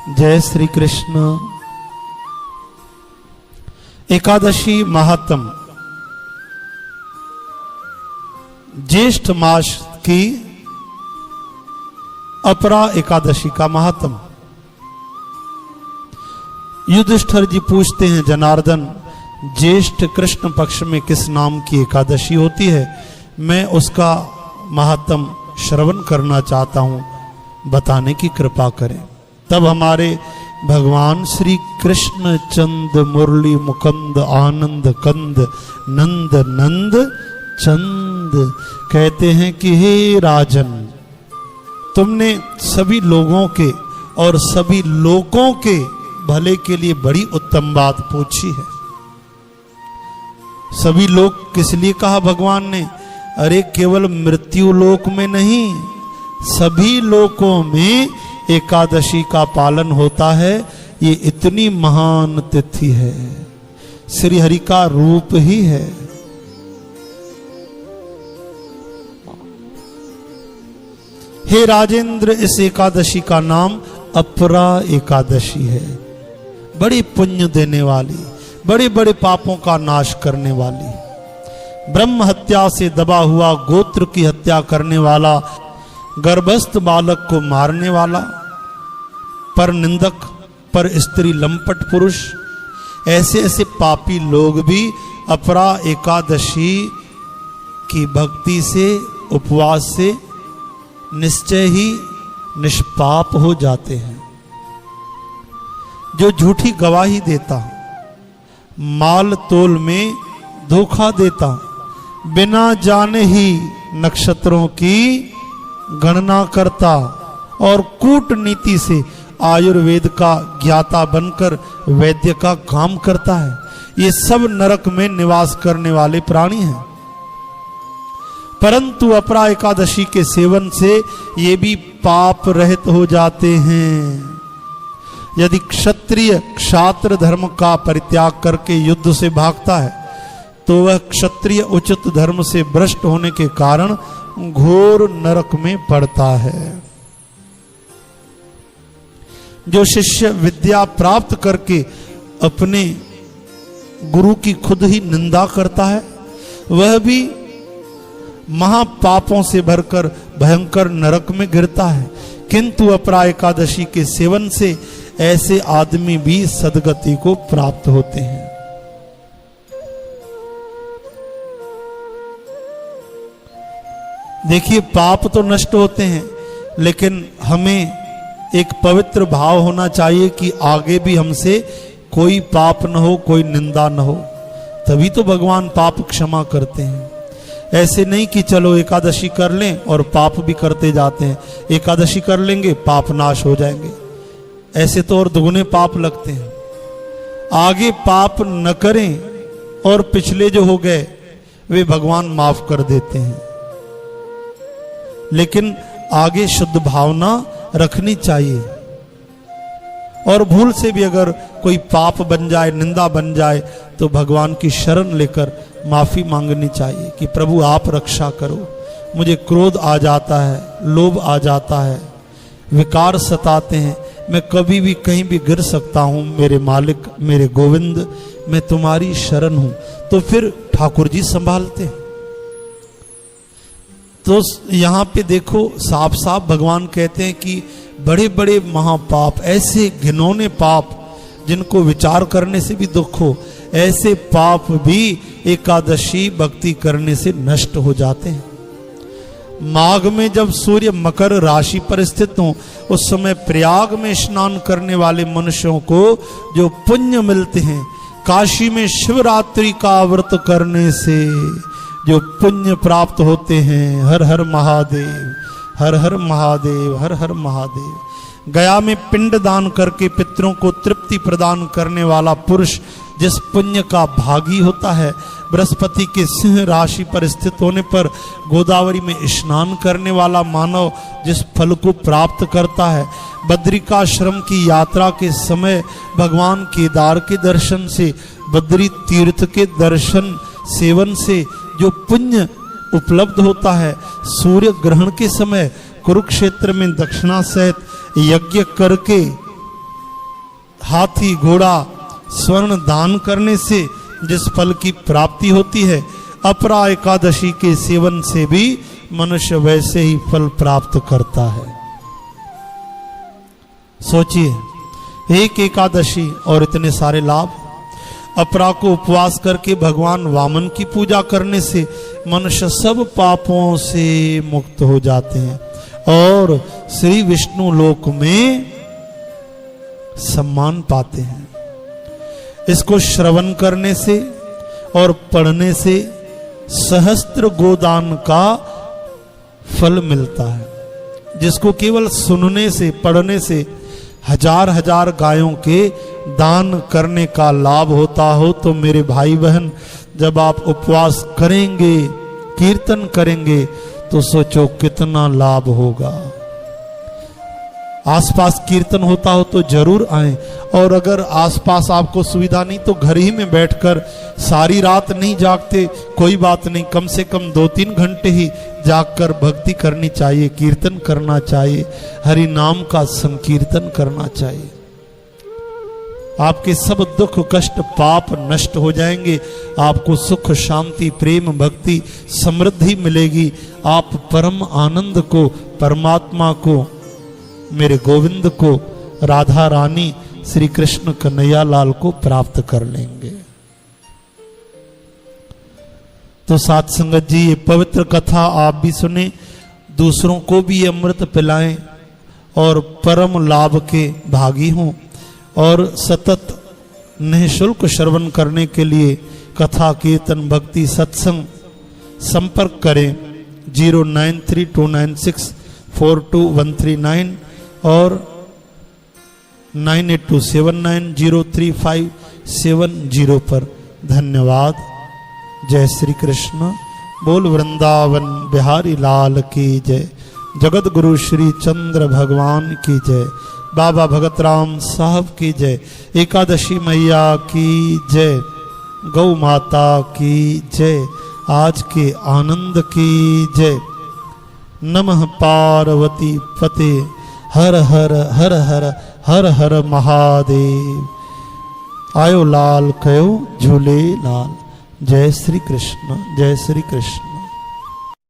जय श्री कृष्ण। एकादशी महात्म। ज्येष्ठ मास की अपरा एकादशी का महात्म। युधिष्ठिर जी पूछते हैं, जनार्दन, ज्येष्ठ कृष्ण पक्ष में किस नाम की एकादशी होती है? मैं उसका महात्म श्रवण करना चाहता हूं, बताने की कृपा करें। तब हमारे भगवान श्री कृष्ण चंद मुरली मुकंद आनंद कंद नंद नंद चंद कहते हैं कि हे राजन, तुमने सभी लोगों के और सभी लोगों के भले के लिए बड़ी उत्तम बात पूछी है। सभी लोग किस लिए कहा भगवान ने? अरे केवल मृत्यु लोक में नहीं, सभी लोकों में एकादशी का पालन होता है। ये इतनी महान तिथि है, श्री हरि का रूप ही है। हे राजेंद्र, इस एकादशी का नाम अपरा एकादशी है। बड़ी पुण्य देने वाली, बड़े बड़े पापों का नाश करने वाली, ब्रह्म हत्या से दबा हुआ गोत्र की हत्या करने वाला, गर्भस्थ बालक को मारने वाला, पर निंदक, पर स्त्री लंपट पुरुष, ऐसे ऐसे पापी लोग भी अपरा एकादशी की भक्ति से, उपवास से निश्चय ही निष्पाप हो जाते हैं। जो झूठी गवाही देता, माल तोल में धोखा देता, बिना जाने ही नक्षत्रों की गणना करता और कूटनीति से आयुर्वेद का ज्ञाता बनकर वैद्य का काम करता है, ये सब नरक में निवास करने वाले प्राणी हैं। परंतु अपरा एकादशी के सेवन से ये भी पाप रहित हो जाते हैं। यदि क्षत्रिय क्षात्र धर्म का परित्याग करके युद्ध से भागता है तो वह क्षत्रिय उचित धर्म से भ्रष्ट होने के कारण घोर नरक में पड़ता है। जो शिष्य विद्या प्राप्त करके अपने गुरु की खुद ही निंदा करता है, वह भी महापापों से भरकर भयंकर नरक में गिरता है। किंतु अपरा एकादशी के सेवन से ऐसे आदमी भी सद्गति को प्राप्त होते हैं। देखिए, पाप तो नष्ट होते हैं, लेकिन हमें एक पवित्र भाव होना चाहिए कि आगे भी हमसे कोई पाप न हो, कोई निंदा न हो, तभी तो भगवान पाप क्षमा करते हैं। ऐसे नहीं कि चलो एकादशी कर लें और पाप भी करते जाते हैं, एकादशी कर लेंगे पाप नाश हो जाएंगे, ऐसे तो और दुगने पाप लगते हैं। आगे पाप न करें और पिछले जो हो गए वे भगवान माफ कर देते हैं, लेकिन आगे शुद्ध भावना रखनी चाहिए। और भूल से भी अगर कोई पाप बन जाए, निंदा बन जाए, तो भगवान की शरण लेकर माफी मांगनी चाहिए कि प्रभु आप रक्षा करो, मुझे क्रोध आ जाता है, लोभ आ जाता है, विकार सताते हैं, मैं कभी भी कहीं भी गिर सकता हूं, मेरे मालिक, मेरे गोविंद, मैं तुम्हारी शरण हूं। तो फिर ठाकुर जी संभालते हैं। तो यहां पे देखो, साफ साफ भगवान कहते हैं कि बड़े बड़े महापाप, ऐसे घिनौने पाप जिनको विचार करने से भी दुख हो, ऐसे पाप भी एकादशी भक्ति करने से नष्ट हो जाते हैं। माघ में जब सूर्य मकर राशि पर स्थित हो, उस समय प्रयाग में स्नान करने वाले मनुष्यों को जो पुण्य मिलते हैं, काशी में शिवरात्रि का व्रत करने से जो पुण्य प्राप्त होते हैं, हर हर महादेव, हर हर महादेव, हर हर महादेव। गया में पिंड दान करके पितरों को तृप्ति प्रदान करने वाला पुरुष जिस पुण्य का भागी होता है, बृहस्पति के सिंह राशि पर स्थित होने पर गोदावरी में स्नान करने वाला मानव जिस फल को प्राप्त करता है, बद्रिकाश्रम की यात्रा के समय भगवान केदार के दर्शन से, बद्री तीर्थ के दर्शन सेवन से जो पुण्य उपलब्ध होता है, सूर्य ग्रहण के समय कुरुक्षेत्र में दक्षिणा सहित यज्ञ करके हाथी घोड़ा स्वर्ण दान करने से जिस फल की प्राप्ति होती है, अपरा एकादशी के सेवन से भी मनुष्य वैसे ही फल प्राप्त करता है। सोचिए, एक एकादशी और इतने सारे लाभ। अपरा को उपवास करके भगवान वामन की पूजा करने से मनुष्य सब पापों से मुक्त हो जाते हैं और श्री विष्णु लोक में सम्मान पाते हैं। इसको श्रवण करने से और पढ़ने से सहस्त्र गोदान का फल मिलता है। जिसको केवल सुनने से, पढ़ने से हजार हजार गायों के दान करने का लाभ होता हो, तो मेरे भाई बहन, जब आप उपवास करेंगे, कीर्तन करेंगे, तो सोचो कितना लाभ होगा। आसपास कीर्तन होता हो तो जरूर आएं, और अगर आसपास आपको सुविधा नहीं तो घर ही में बैठकर, सारी रात नहीं जागते कोई बात नहीं, कम से कम 2-3 घंटे ही जागकर भक्ति करनी चाहिए, कीर्तन करना चाहिए, हरि नाम का संकीर्तन करना चाहिए। आपके सब दुख कष्ट पाप नष्ट हो जाएंगे, आपको सुख शांति प्रेम भक्ति समृद्धि मिलेगी। आप परम आनंद को, परमात्मा को, मेरे गोविंद को, राधा रानी श्री कृष्ण कन्हैया लाल को प्राप्त कर लेंगे। तो साथ संगत जी, ये पवित्र कथा आप भी सुने, दूसरों को भी अमृत पिलाएं और परम लाभ के भागी हों। और सतत निःशुल्क श्रवण करने के लिए कथा कीर्तन भक्ति सत्संग संपर्क करें 0932964239 और 9827903570 पर। धन्यवाद। जय श्री कृष्ण। बोल वृंदावन बिहारी लाल की जय। जगत गुरु श्री चंद्र भगवान की जय। बाबा भगत राम साहब की जय। एकादशी मैया की जय। गौ माता की जय। आज के आनंद की जय। नमः पार्वती पते। हर हर हर हर हर हर महादेव। आयो लाल कयो झूले लाल। जय श्री कृष्ण। जय श्री कृष्ण।